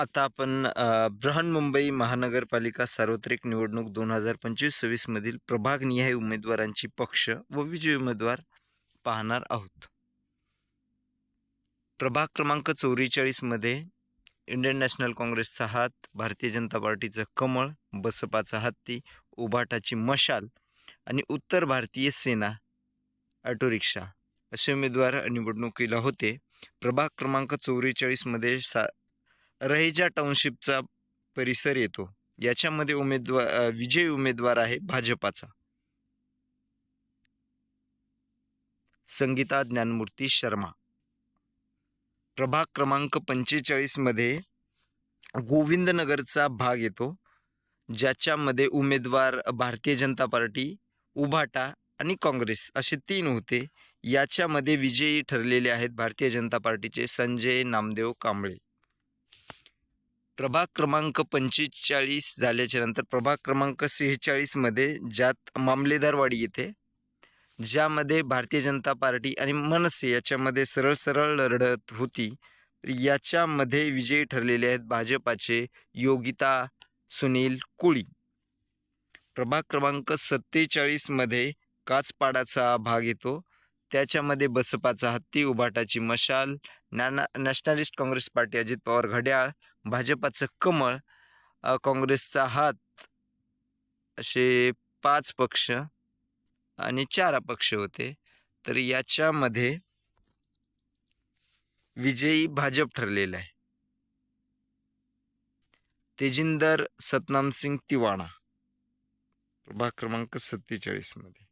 आता आपण बृहन्मुंबई महानगरपालिका सार्वत्रिक निवडणूक 2025-26 मधील प्रभागनिहाय उमेदवारांची पक्ष व विजयी उमेदवार पाहणार आहोत. प्रभाग क्रमांक 44 मध्ये इंडियन नॅशनल काँग्रेसचा हात, भारतीय जनता पार्टीचं कमळ, बसपाचा हत्ती, उभाटाची मशाल आणि उत्तर भारतीय सेना ऑटो रिक्षा असे उमेदवार निवडणुकीला होते. प्रभाग क्रमांक 44 मध्ये रहेजा टाउनशिपचा परिसर येतो. याच्यामध्ये विजयी उमेदवार आहे भाजपाचा संगीता ज्ञानमूर्ती शर्मा. प्रभाग क्रमांक 45 मध्ये गोविंदनगरचा भाग येतो, ज्याच्यामध्ये उमेदवार भारतीय जनता पार्टी, उभाटा आणि काँग्रेस असे 3 होते. याच्यामध्ये विजयी ठरलेले आहेत भारतीय जनता पार्टीचे संजय नामदेव कांबळे. प्रभाग क्रमांक 45 झाल्याच्या नंतर प्रभाग क्रमांक 46 मध्ये ज्यात मामलेदारवाडी येते, ज्यामध्ये भारतीय जनता पार्टी आणि मनसे याच्यामध्ये सरळ लढत होती. याच्यामध्ये विजयी ठरलेले आहेत भाजपाचे योगिता सुनील कुळी. प्रभाग क्रमांक 47 मध्ये काचपाडाचा भाग येतो, त्याच्यामध्ये बसपाचा हत्ती, उभाटाची मशाल, नॅशनलिस्ट काँग्रेस पार्टी अजित पवार घड्याळ, भाजपाचं कमळ, काँग्रेसचा हात असे 5 पक्ष आणि 4 अपक्ष होते. तर याच्यामध्ये विजयी भाजप ठरलेला आहे. तेजिंदर सतनामसिंग तिवाणा प्रभाग क्रमांक 47 मध्ये,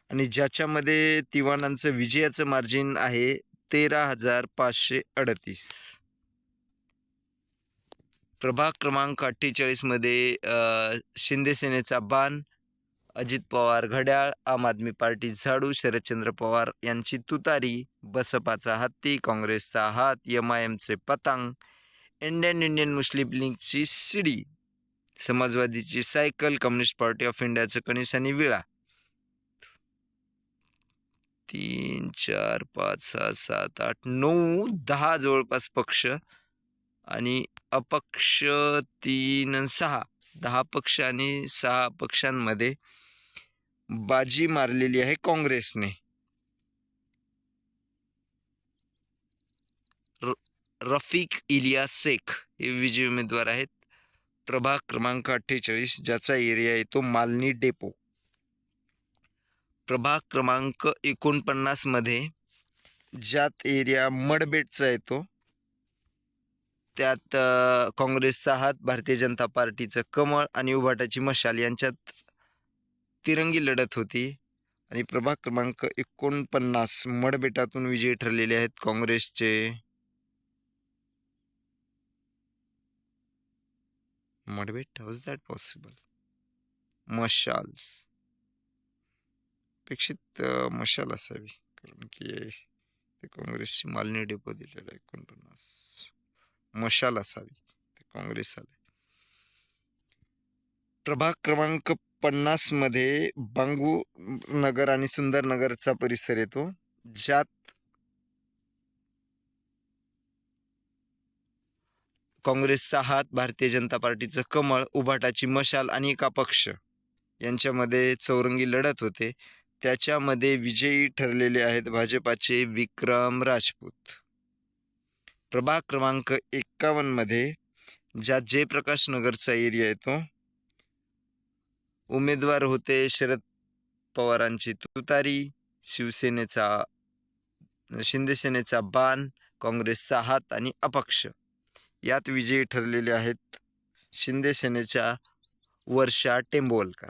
आणि ज्याच्यामध्ये तिवाणांचं विजयाचं मार्जिन आहे 13,538. प्रभाग क्रमांक 48 मध्ये शिंदे सेनेचा बाण, अजित पवार घड्याळ, आम आदमी पार्टी झाडू, शरदचंद्र पवार यांची तुतारी, बसपाचा हत्ती, काँग्रेसचा हात, MIMचे पतंग, इंडियन मुस्लिम लीगची शिडी, समाजवादीची सायकल, कम्युनिस्ट पार्टी ऑफ इंडियाचं कणीस आणि विळा. 3, 4, 5, 6, 7, 8, 9, 10 जवळपास पक्ष आणि अपक्ष 3 आणि 6, 10 पक्ष आणि 6 पक्षांमध्ये बाजी मारलेली आहे काँग्रेसने. रफिक इलियास शेख हे विजयी उमेदवार आहेत. प्रभाग क्रमांक 48 ज्याचा एरिया येतो मालनी डेपो. प्रभाग क्रमांक 49 मध्ये ज्यात एरिया मडबेटचा येतो, त्यात काँग्रेसचा हात, भारतीय जनता पार्टीचं कमळ आणि उभाटाची मशाल यांच्यात तिरंगी लढत होती. आणि प्रभाग क्रमांक 49 मडबेटातून विजयी ठरलेले आहेत काँग्रेसचे मडबेट. How is that possible? मशाल अपेक्षित मशाल असावी, कारण की ते काँग्रेसची मालनी डेपो दिलेला 49 मशाल असावी, ते काँग्रेस आले. प्रभाग क्रमांक 50 मध्ये बांगू नगर आणि सुंदर नगरचा परिसर येतो, ज्यात काँग्रेसचा हात, भारतीय जनता पार्टीचं कमळ, उभाटाची मशाल आणि एक अपक्ष यांच्यामध्ये चौरंगी लढत होते. त्याच्यामध्ये विजयी ठरलेले आहेत भाजपाचे विक्रम राजपूत. प्रभाग क्रमांक 51 मध्ये ज्यात जयप्रकाश नगरचा एरिया येतो, उमेदवार होते शरद पवारांची तुतारी, शिंदे सेनेचा बाण, काँग्रेसचा हात आणि अपक्ष. यात विजयी ठरलेले आहेत शिंदे सेनेच्या वर्षा टेंबोलकर.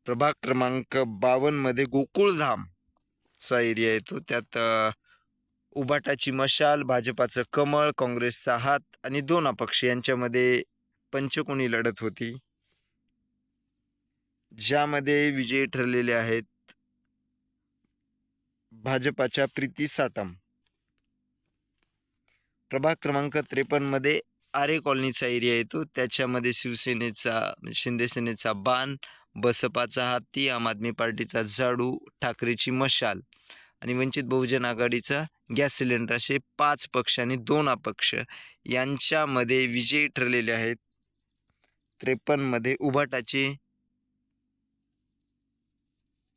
प्रभाग क्रमांक 52 मध्ये गोकुळधामचा एरिया येतो, त्यात उभाटाची मशाल, भाजपाचं कमळ, काँग्रेसचा हात आणि 2 अपक्ष यांच्यामध्ये पंचकोनी लढत होती, ज्यामध्ये विजयी ठरलेले आहेत भाजपाच्या प्रीती साटम. प्रभाग क्रमांक 53 मध्ये आरे कॉलनीचा एरिया येतो, त्याच्यामध्ये शिंदे सेनेचा बाण, बसपाचा हत्ती, आम आदमी पार्टीचा झाडू, ठाकरेची मशाल आणि वंचित बहुजन आघाडीचा गॅस सिलेंडर असे 5 पक्ष आणि 2 अपक्ष यांच्यामध्ये विजयी ठरलेले आहेत. 53 मध्ये उभाटाचे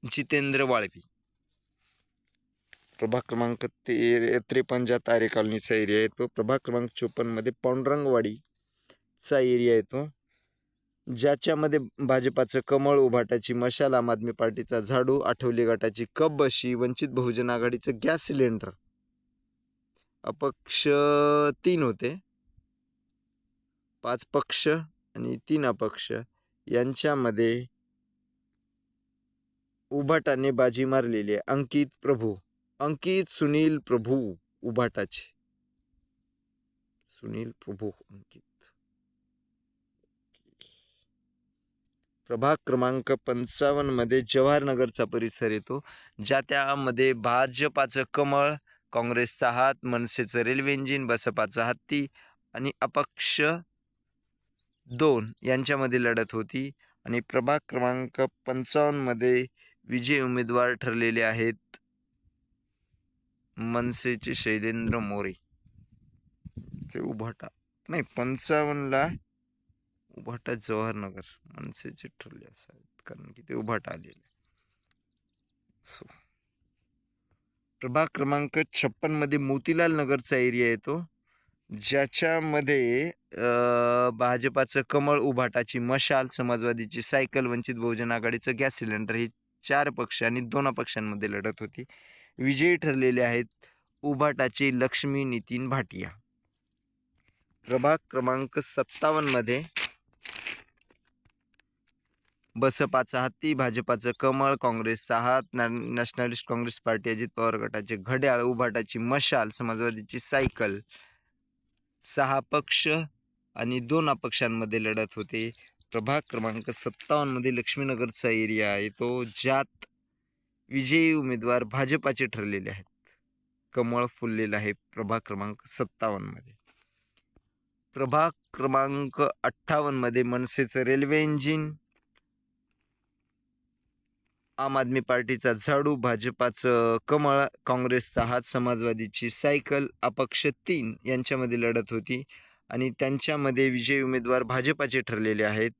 जितेंद्र वाळवी. प्रभाग क्रमांक 53 ज्या तारे कॉलनीचा एरिया आहे तो प्रभाग क्रमांक 54 मध्ये पांडुरंगवाडीचा एरिया येतो, ज्याच्यामध्ये भाजपाचं कमळ, उभाटाची मशाल, आम आदमी पार्टीचा झाडू, आठवले गटाची कपबशी, वंचित बहुजन आघाडीचं गॅस सिलेंडर, अपक्ष 3 होते, 5 पक्ष आणि 3 अपक्ष यांच्यामध्ये उभाटाने बाजी मारलेली आहे. अंकित सुनील प्रभू उभाटाचे. सुनील प्रभू अंकित. प्रभाग क्रमांक 55 मध्ये जवाहरनगरचा परिसर येतो, ज्या त्यामध्ये भाजपाचं कमळ, काँग्रेसचा हात, मनसेचं रेल्वे इंजिन, बसपाचा हत्ती आणि अपक्ष 2 यांच्यामध्ये लढत होती. आणि प्रभाग क्रमांक 55 मध्ये विजयी उमेदवार ठरलेले आहेत मनसेचे शैलेंद्र मोरे. ते उभाटा नाही, 55ला उभाटा जवाहरनगर मनसेचे ठरले असावेत, कारण की ते उभाटा आलेले. प्रभाग क्रमांक 56 मध्ये मोतीलाल नगरचा एरिया येतो, ज्याच्यामध्ये भाजपाचं कमळ, उभाटाची मशाल, समाजवादीची सायकल, वंचित बहुजन आघाडीचं गॅस सिलेंडर हे 4 पक्ष आणि 2 अपक्षांमध्ये लढत होती. विजयी ठरलेले आहेत उभाटाचे लक्ष्मी नितीन भाटिया. प्रभाग क्रमांक 57 मध्ये बसपाचा हत्ती, भाजपाचं कमळ, काँग्रेसचा हात, नॅशनलिस्ट काँग्रेस पार्टी अजित पवार गटाचे घड्याळ, उभाटाची मशाल, समाजवादीची सायकल 6 पक्ष आणि 2 अपक्षांमध्ये लढत होते. प्रभाग क्रमांक 57 मध्ये लक्ष्मीनगरचा एरिया आहे तो, ज्यात विजयी उमेदवार भाजपाचे ठरलेले आहेत. कमळ फुललेला आहे प्रभाग क्रमांक 57 मध्ये. प्रभाग क्रमांक 58 मध्ये मनसेचं रेल्वे इंजिन, आम आदमी पार्टीचा झाडू, भाजपाचं कमळ, काँग्रेसचा हात, समाजवादीची सायकल, अपक्ष 3 यांच्यामध्ये लढत होती आणि त्यांच्यामध्ये विजयी उमेदवार भाजपाचे ठरलेले आहेत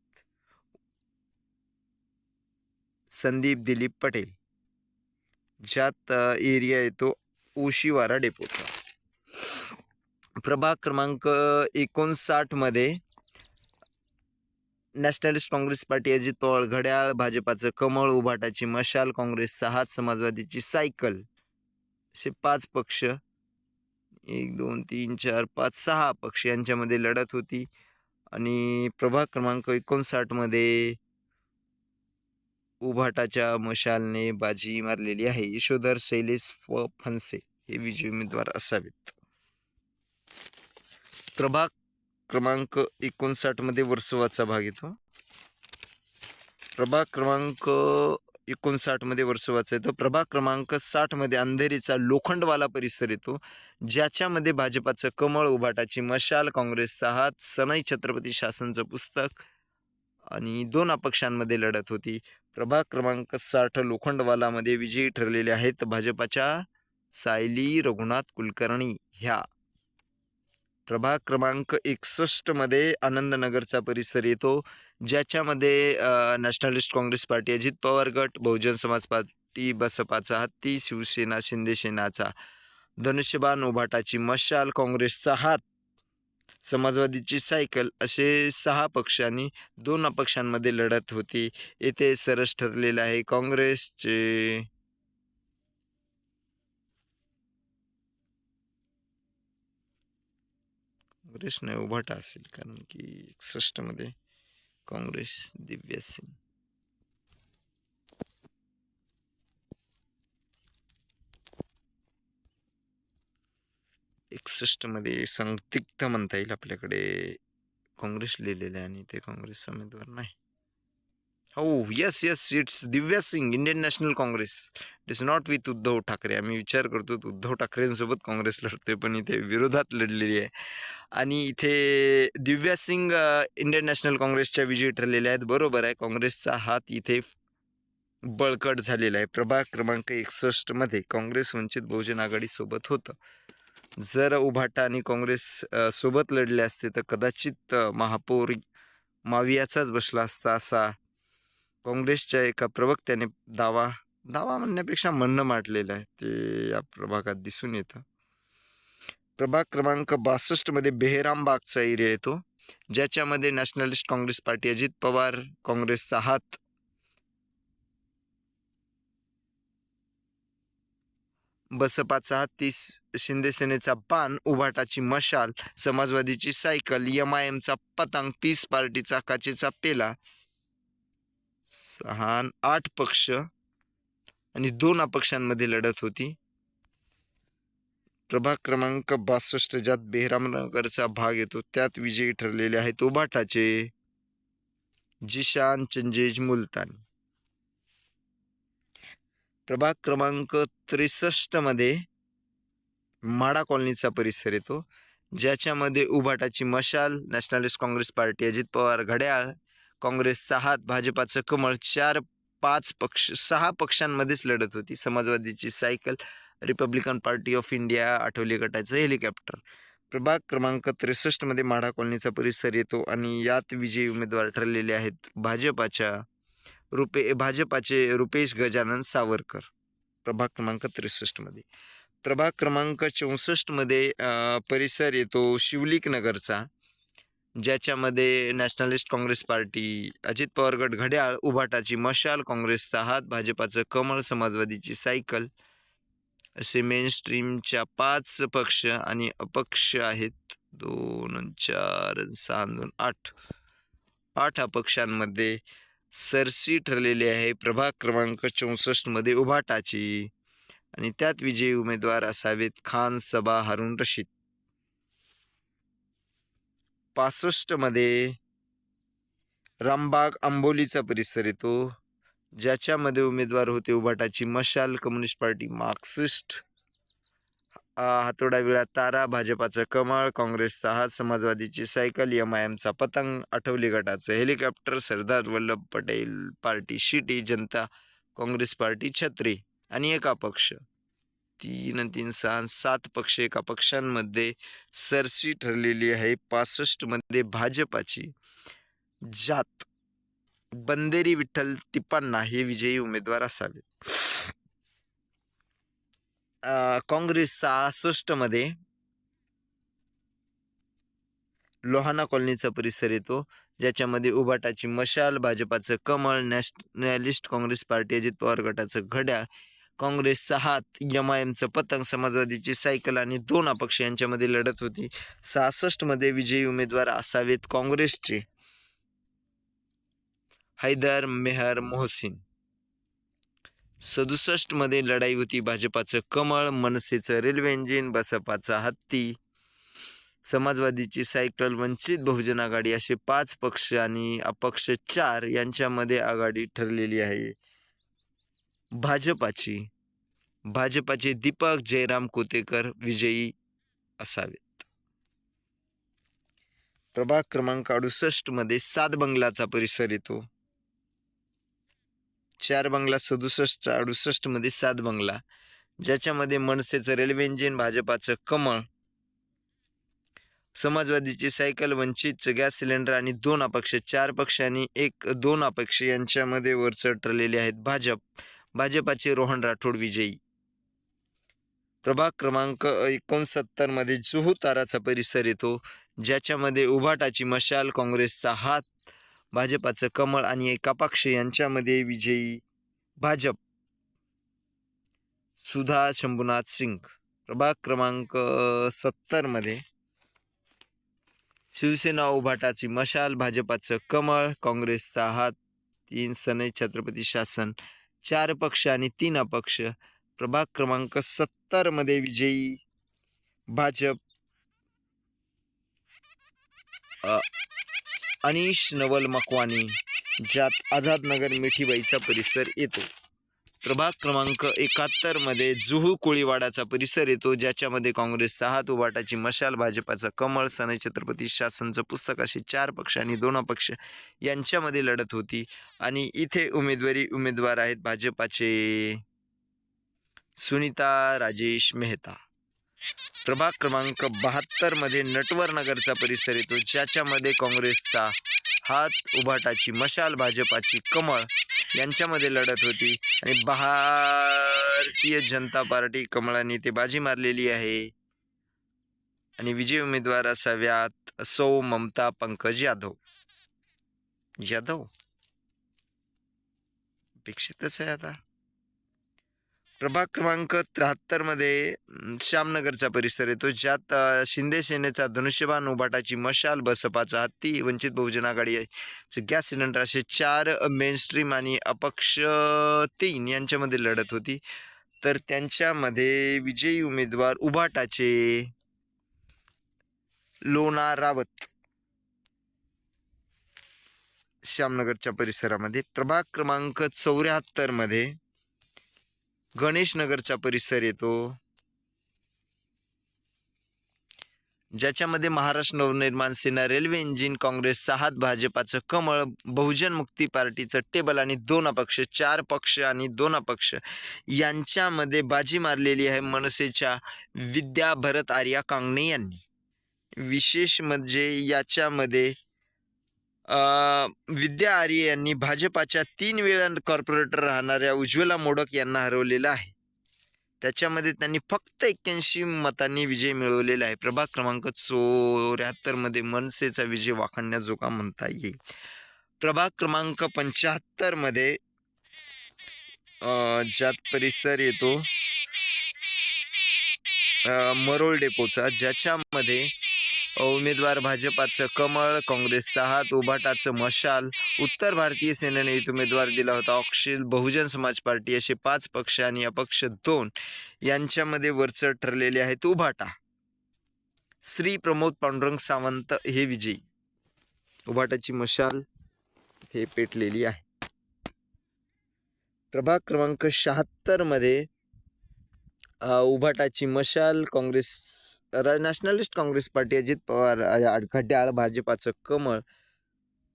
संदीप दिलीप पटेल, ज्यात एरिया येतो ओशीवारा डेपोचा. प्रभाग क्रमांक 59 मध्ये नॅशनलिस्ट काँग्रेस पार्टी अजित पवार घड्याळ, भाजपाचं कमळ, उभाटाची मशाल, काँग्रेसचा हात, समाजवादीची सायकल असे 5 पक्ष, 1 2 3 4 5 6 पक्ष यांच्यामध्ये लढत होती. आणि प्रभाग क्रमांक 59 मध्ये उभाटाच्या मशालने बाजी मारलेली आहे. यशोधर शैलेश व फणसे हे विजयी उमेदवार असावेत. प्रभाग क्रमांक 59 मध्ये वर्सोवाचा भाग येतो. प्रभाग क्रमांक 59 मध्ये वर्सोवाचा येतो. प्रभाग क्रमांक 60 मध्ये अंधेरीचा लोखंडवाला परिसर येतो, ज्याच्यामध्ये भाजपाचं कमळ, उभाटाची मशाल, काँग्रेसचा हात, सनई छत्रपती शासनचं पुस्तक आणि 2 अपक्षांमध्ये लढत होती. प्रभाग क्रमांक 60 लोखंडवालामध्ये विजयी ठरलेले आहेत भाजपाच्या सायली रघुनाथ कुलकर्णी ह्या. प्रभाग क्रमांक 61 मध्ये आनंदनगरचा परिसर येतो, ज्याच्यामध्ये नॅशनलिस्ट काँग्रेस पार्टी अजित पवार गट, बहुजन समाज पार्टी, बसपाचा हत्ती, शिवसेना शिंदे सेनाचा धनुष्यबाण, उभाटाची मशाल, काँग्रेसचा हात, समाजवादीची सायकल असे 6 पक्ष आणि 2 अपक्षांमध्ये लढत होती. येथे सरस ठरलेलं आहे काँग्रेसचे काँग्रेस नाही उभाटा असेल, कारण की 61 मध्ये काँग्रेस दिव्या सिंग. मध्ये संदिग्ध म्हणता येईल, आपल्याकडे काँग्रेस लिहिलेले आणि ते काँग्रेस उमेदवार नाही. हो yes it's Divya Singh, Indian National Congress. It is not with Uddhav Thackeray. आम्ही विचार करतो उद्धव ठाकरेंसोबत काँग्रेस लढते, पण इथे विरोधात लढलेली आहे. आणि इथे दिव्या सिंग इंडियन नॅशनल काँग्रेसच्या विजयी ठरलेल्या आहेत. बरोबर आहे, काँग्रेसचा हात इथे बळकट झालेला आहे. प्रभाग क्रमांक 61 मध्ये काँग्रेस वंचित बहुजन आघाडी सोबत होतं. जर उभाटा आणि काँग्रेस सोबत लढले असते तर कदाचित महापौर मावियाचाच बसला असता, असा काँग्रेसच्या एका प्रवक्त्याने दावा म्हणण्यापेक्षा म्हणणं मांडलेलं आहे. ते या प्रभागात दिसून येतं. प्रभाग क्रमांक 62 मध्ये बेहरामबागचा एरिया येतो, ज्याच्यामध्ये नॅशनलिस्ट काँग्रेस पार्टी अजित पवार काँग्रेसचा हात, बसपाचा हत्ती, शिंदे सेनेचा बाण, उभाटाची मशाल, समाजवादीची सायकल, MIMचा पतंग, पीस पार्टीचा काचेचा पेला, 8 पक्ष आणि 2 अपक्षांमध्ये लढत होती. प्रभाग क्रमांक 62 ज्यात बेहरामनगरचा भाग येतो त्यात विजयी ठरलेले आहेत उभाटाचे जिशान चंजेज मुलतानी. प्रभाग क्रमांक 63 मध्ये माडा कॉलनीचा परिसर येतो, ज्याच्यामध्ये उभाटाची मशाल, नॅशनलिस्ट काँग्रेस पार्टी अजित पवार घड्याळ, काँग्रेसचा हात, भाजपाचं कमळ, 6 पक्षांमध्येच लढत होती. समाजवादीची cycle, Republican party of India, Athawale गटाचं हेलिकॉप्टर. प्रभाग क्रमांक 63 मध्ये माडा कॉलनीचा परिसर येतो आणि यात विजयी उमेदवार ठरलेले आहेत भाजपाचे रुपेश गजानन सावरकर. प्रभाग क्रमांक 63 मध्ये. प्रभाग क्रमांक 64 मध्ये परिसर येतो शिवलिक नगरचा, ज्याच्यामध्ये नॅशनलिस्ट काँग्रेस पार्टी अजित पवार गट घड्याळ, उभाटाची मशाल, काँग्रेसचा हात, भाजपाचं कमळ, समाजवादीची सायकल असे मेन स्ट्रीमच्या 5 पक्ष आणि अपक्ष आहेत 2, 4, 6, 2, 8 अपक्षांमध्ये सरसी ठरलेली आहे प्रभाग क्रमांक 64 मध्ये उभाटाची, आणि त्यात विजयी उमेदवार असावेत खान सबा हारून रशीद. 65 मध्ये रामबाग आंबोलीचा परिसर येतो, ज्याच्यामध्ये उमेदवार होते उभाटाची मशाल, कम्युनिस्ट पार्टी मार्क्सिस्ट, हातोडा विळा तारा, भाजपाचं कमळ, काँग्रेसचा हात, समाजवादीची सायकल, MIMचा पतंग, आठवले गटाचं हेलिकॉप्टर, सरदार वल्लभ पटेल पार्टी शिटी, जनता काँग्रेस पार्टी छत्री आणि एक अपक्ष. 3, 3, 6, 7 पक्ष एका पक्षांमध्ये सरसी ठरलेली आहे. 65 मध्ये भाजपाची जात बंदेरी विठ्ठल तिप्पांना हे विजयी उमेदवार असावे. काँग्रेस 66 मध्ये लोहाना कॉलनीचा परिसर येतो, ज्याच्यामध्ये उभाटाची मशाल, भाजपाचं कमळ, नॅशनलिस्ट काँग्रेस पार्टी अजित पवार गटाचं घड्याळ, काँग्रेसचा हात, MIMचं पतंग, समाजवादीची सायकल आणि 2 अपक्ष यांच्यामध्ये लढत होती. 66 मध्ये विजयी उमेदवार असावेत काँग्रेसचे हैदर मेहर मोहसिन. 67 मध्ये लढाई होती भाजपाचं कमळ, मनसेचं रेल्वे इंजिन, बसपाचा हत्ती, समाजवादीची सायकल, वंचित बहुजन आघाडी असे 5 पक्ष आणि अपक्ष 4 यांच्यामध्ये आघाडी ठरलेली आहे भाजपाचे दीपक जयराम कोतेकर विजयी असावेत. प्रभाग क्रमांक 68 मध्ये 7 बंगलाचा परिसर येतो, 4 बंगला 67, 68 मध्ये 7 बंगला, ज्याच्यामध्ये मनसेचं रेल्वे इंजिन, भाजपाचं कमळ, समाजवादीची सायकल, वंचितचं गॅस सिलेंडर आणि 2 अपक्ष, 4 पक्ष आणि 2 अपक्ष यांच्यामध्ये वरचढ ठरलेले आहेत भाजपाचे रोहन राठोड विजयी. प्रभाग क्रमांक 69 मध्ये जुहू ताराचा परिसर येतो, ज्याच्यामध्ये उभाटाची मशाल, काँग्रेसचा हात, भाजपाचं कमळ आणि एक अपक्ष यांच्यामध्ये विजयी भाजप सुधा शंभूनाथ सिंग. प्रभाग क्रमांक 70 मध्ये शिवसेना उभाटाची मशाल, भाजपाचं कमळ, काँग्रेसचा हात, 3 सनई छत्रपती शासन, 4 पक्ष आणि 3 अपक्ष. प्रभाग क्रमांक 70 मध्ये विजयी भाजप अनिश नवल मकवानी, ज्यात आझादनगर मिठीबाईचा परिसर येतो. प्रभाग क्रमांक 71 मध्ये जुहू कोळीवाडाचा परिसर येतो, ज्याच्यामध्ये काँग्रेसचा हात, उभाटाची मशाल, भाजपाचा कमळ, सनई छत्रपती शासनचं पुस्तक असे 4 पक्ष आणि 2 अपक्ष यांच्यामध्ये लढत होती. आणि इथे उमेदवार आहेत भाजपाचे सुनीता राजेश मेहता. प्रभाग क्रमांक 72 मध्ये नटवर नगरचा परिसर येतो, ज्याच्यामध्ये काँग्रेसचा हात, उभाटाची मशाल, भाजपाची कमळ यांच्यामध्ये लढत होती. आणि भारतीय जनता पार्टी कमळाने ते बाजी मारलेली आहे. आणि विजयी उमेदवार असाव्यात सौ ममता पंकज यादव. अपेक्षितच आहे आता. प्रभाग क्रमांक 73 मध्ये श्यामनगरचा परिसर येतो, ज्यात शिंदे सेनेचा धनुष्यबाण, उभाटाची मशाल, बसपाचा हत्ती, वंचित बहुजन आघाडी गॅस सिलेंडर असे 4 मेनस्ट्रीम आणि अपक्ष 3 यांच्यामध्ये लढत होती. तर त्यांच्यामध्ये विजयी उमेदवार उभाटाचे लोणा रावत श्यामनगरच्या परिसरामध्ये. प्रभाग क्रमांक 74 मध्ये गणेश नगरचा परिसर येतो, ज्याच्यामध्ये महाराष्ट्र नवनिर्माण सेना, रेल्वे इंजिन, काँग्रेसचा हात, भाजपाचं कमळ, बहुजन मुक्ती पार्टीचं टेबल आणि 2 अपक्ष, 4 पक्ष आणि 2 अपक्ष यांच्यामध्ये बाजी मारलेली आहे मनसेच्या विद्या भरत आर्या कांगणे यांनी. विशेष म्हणजे याच्यामध्ये विद्या आर्य यांनी भाजपाच्या 3 वेळा कॉर्पोरेटर राहणाऱ्या उज्ज्वला मोडक यांना हरवलेलं आहे. त्याच्यामध्ये त्यांनी फक्त 81 मतांनी विजय मिळवलेला आहे. प्रभाग क्रमांक 74 मध्ये मनसेचा विजय वाखाणण्याजोगा म्हणता येईल. प्रभाग क्रमांक 75 मध्ये ज्यात परिसर येतो मरोळ डेपोचा, ज्याच्यामध्ये उमेदवार भाजपाचं कमळ, काँग्रेसचा हात, उभाटाचं मशाल, उत्तर भारतीय सेनेने इथे उमेदवार दिला होता अक्षिल, बहुजन समाज पार्टी असे 5 पक्ष आणि अपक्ष 2 यांच्यामध्ये वरचढ ठरलेले आहेत उभाटा. श्री प्रमोद पांडुरंग सावंत हे विजयी. उभाटाची मशाल हे पेटलेली आहे. प्रभाग क्रमांक 76 मध्ये उभाटाची मशाल, काँग्रेस नॅशनलिस्ट काँग्रेस पार्टी, अजित पवार घड्याळ, भाजपाचं कमळ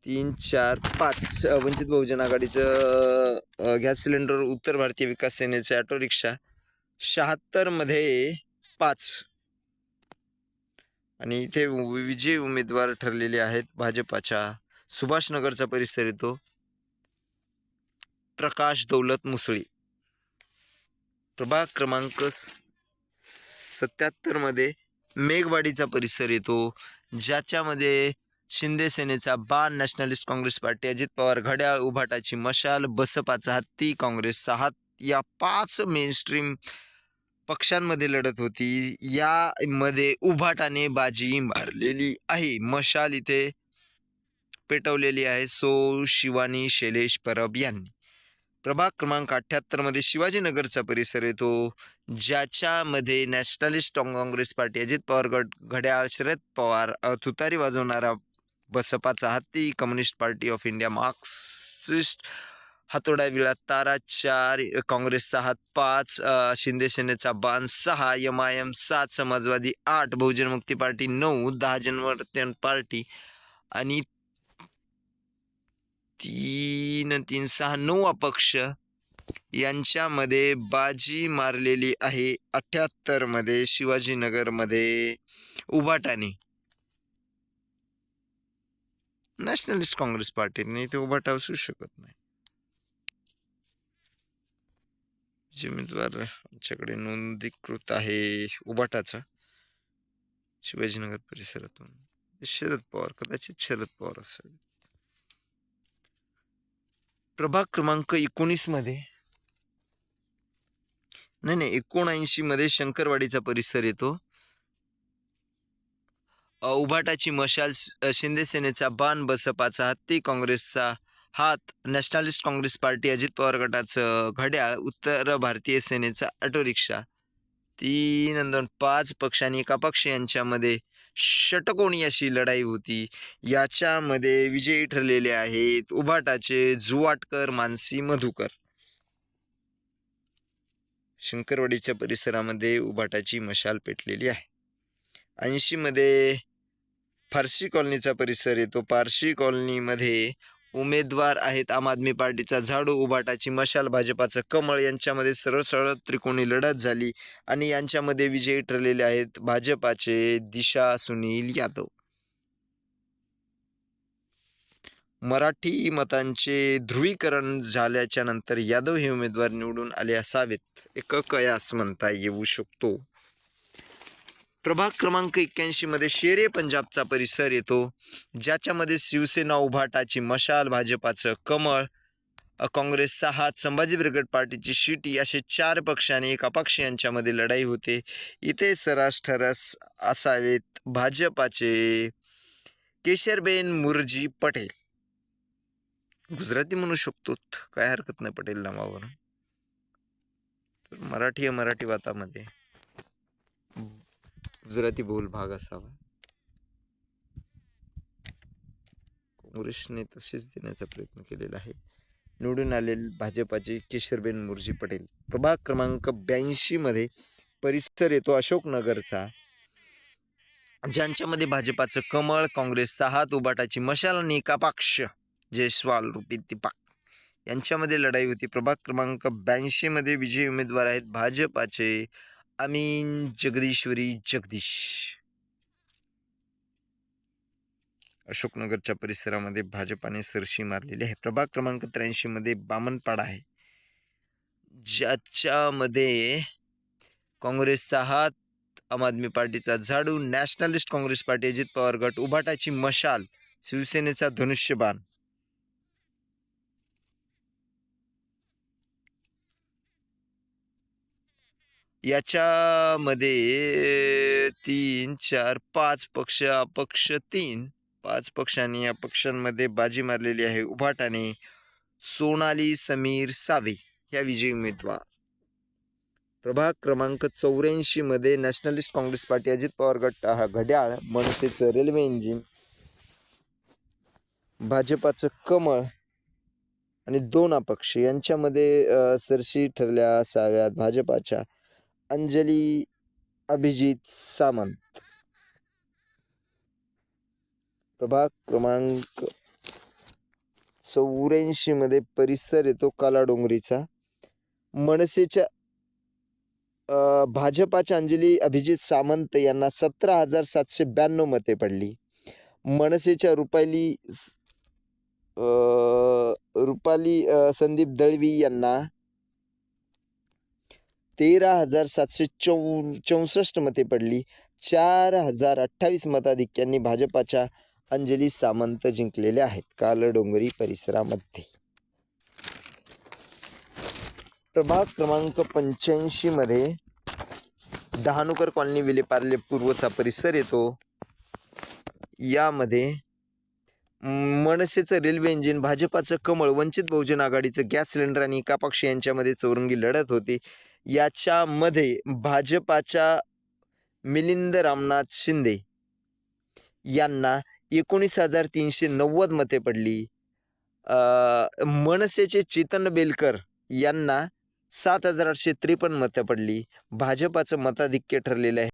3, 4, 5 वंचित बहुजन आघाडीचं गॅस सिलेंडर, उत्तर भारतीय विकास सेनेचे ऑटो रिक्षा 76 मध्ये 5. आणि इथे विजयी उमेदवार ठरलेले आहेत भाजपाच्या सुभाषनगरचा परिसर येतो प्रकाश दौलत मुसळी. प्रभाग क्रमांक 77 मध्ये मेघवाडीचा परिसर येतो, ज्याच्यामध्ये शिंदे सेनेचा बाण, नॅशनलिस्ट काँग्रेस पार्टी, अजित पवार घड्याळ, उभाटाची मशाल, बसपाचा हत्ती, काँग्रेसचा हात या 5 मेनस्ट्रीम पक्षांमध्ये लढत होती. यामध्ये उभाटाने बाजी मारलेली आहे. मशाल इथे पेटवलेली आहे सौ शिवानी शैलेश परब यांनी. प्रभाग क्रमांक 78 मध्ये शिवाजीनगरचा परिसर येतो, ज्याच्यामध्ये नॅशनलिस्ट काँग्रेस पार्टी, अजित पवार घड्याळ, शरद पवार तुतारी वाजवणारा बसपाचा हत्ती, communist party of India, Marxist हातोडा विळा तारा 4, काँग्रेसचा हात 5, शिंदे सेनेचा बाण 6, MIM 7, समाजवादी 8, बहुजन मुक्ती पार्टी 9, 10 जनवर्तन पार्टी आणि 3, 6, 9 अपक्ष यांच्यामध्ये बाजी मारलेली आहे. 78 मध्ये शिवाजीनगरमध्ये उभाटाने. नॅशनलिस्ट काँग्रेस पार्टीने ते उभाटा असू शकत नाही. उमेदवार आमच्याकडे नोंदणीकृत आहे उभाटाचा शिवाजीनगर परिसरातून शरद पवार, कदाचित शरद पवार असावे. प्रभाग क्रमांक 19 मध्ये 79 मध्ये शंकरवाडीचा परिसर येतो. उभाटाची मशाल, शिंदे सेनेचा बाण, बसपाचा हत्ती, काँग्रेसचा हात, नॅशनलिस्ट काँग्रेस पार्टी, अजित पवार गटाचं घड्याळ, उत्तर भारतीय सेनेचा ऑटो रिक्षा 3 आणि 2, 5 पक्ष आणि 1 अपक्ष यांच्यामध्ये षटकोनी अशी लढाई होती. याच्यामध्ये विजयी ठरलेले आहेत उभाटाचे जुवाटकर, मानसी मधुकर. शंकरवाडीच्या परिसरामध्ये उभाटाची मशाल पेटलेली आहे. 80 मध्ये फारसी कॉलनीचा परिसर येतो. फारसी कॉलनीमध्ये उमेदवार आहेत आम आदमी पार्टीचा झाडू, उभाटाची मशाल, भाजपाचं कमळ. यांच्यामध्ये सरळ सरळ त्रिकोणी लढत झाली आणि यांच्यामध्ये विजयी ठरलेले आहेत भाजपाचे दिशा सुनील यादव. मराठी मतांचे ध्रुवीकरण झाल्याच्या नंतर यादव हे उमेदवार निवडून आले असावेत, एक कयास म्हणता येऊ शकतो. प्रभाग क्रमांक 81 मध्ये शेरे पंजाबचा परिसर येतो, ज्याच्यामध्ये शिवसेना, उभाटाची मशाल, भाजपाचं कमळ, काँग्रेसचा हात, संभाजी ब्रिगेड पार्टीची शिटी असे 4 पक्ष आणि एक अपक्ष यांच्यामध्ये लढाई होते. इथे सरास ठरास असावेत भाजपाचे केशरबेन मुरजी पटेल. गुजराती म्हणू शकतो, काय हरकत नाही पटेल नावावरून. मराठी वातामध्ये गुजराती बहुल भाग असावा. काँग्रेसने तसेच देण्याचा प्रयत्न केलेला आहे. निवडून आलेले भाजपाचे केशरबेन मुरजी पटेल. प्रभाग क्रमांक 82 मध्ये परिसर येतो अशोकनगरचा, ज्यांच्यामध्ये भाजपाचं कमळ, काँग्रेसचा हात, उभाटाची मशाल आणि एक अपक्ष जयस्वाल रूपी दीपक यांच्यामध्ये लढाई होती. प्रभाग क्रमांक 82 मध्ये विजयी उमेदवार आहेत भाजपाचे अमीन जगदीश्वरी जगदीश. अशोकनगरच्या परिसरामध्ये भाजपाने सरशी मारलेली आहे. प्रभाग क्रमांक 83 मध्ये बामनपाडा आहे, ज्याच्यामध्ये काँग्रेसचा हात, आम आदमी पार्टीचा झाडू, नॅशनलिस्ट काँग्रेस पार्टी, अजित पवार गट, उभाटाची मशाल, शिवसेनेचा धनुष्यबाण. याच्यामध्ये 3, 4, 5 पक्ष, अपक्ष 3, 5 पक्षांनी अपक्षांमध्ये बाजी मारलेली आहे. उभाटाने सोनाली समीर सावे ह्या विजयी उमेदवार. प्रभाग क्रमांक 84 मध्ये नॅशनलिस्ट काँग्रेस पार्टी, अजित पवार गट हा घड्याळ, मनसेचं रेल्वे इंजिन, भाजपाचं कमळ आणि 2 अपक्ष यांच्यामध्ये सरशी ठरल्या असाव्यात भाजपाच्या अंजली अभिजित सामंत. प्रभाग क्रमांक 84 मध्ये परिसर येतो कालाडोंगरीचा, मनसेच्या भाजपाच्या अंजली अभिजित सामंत यांना 17,792 मते पडली. मनसेच्या रुपाली संदीप दळवी यांना 13,764 मते पडली. 4,028 मताधिक्यांनी भाजपाच्या अंजली सामंत जिंकलेले आहेत कालडोंगरी परिसरामध्ये. प्रभाग क्रमांक 85 मध्ये डहाणूकर कॉलनी विलेपार्ले पूर्वचा परिसर येतो, यामध्ये मनसेचं रेल्वे इंजिन, भाजपाचं कमळ, वंचित बहुजन आघाडीचं गॅस सिलेंडर आणि एका पक्ष यांच्यामध्ये चौरंगी लढत होती. याच्यामध्ये भाजपाच्या मिलिंद रामनाथ शिंदे यांना 19,390 मते पडली. मनसेचे चेतन बेलकर यांना 7,853 मतं पडली. भाजपाचं मताधिक्य ठरलेलं आहे.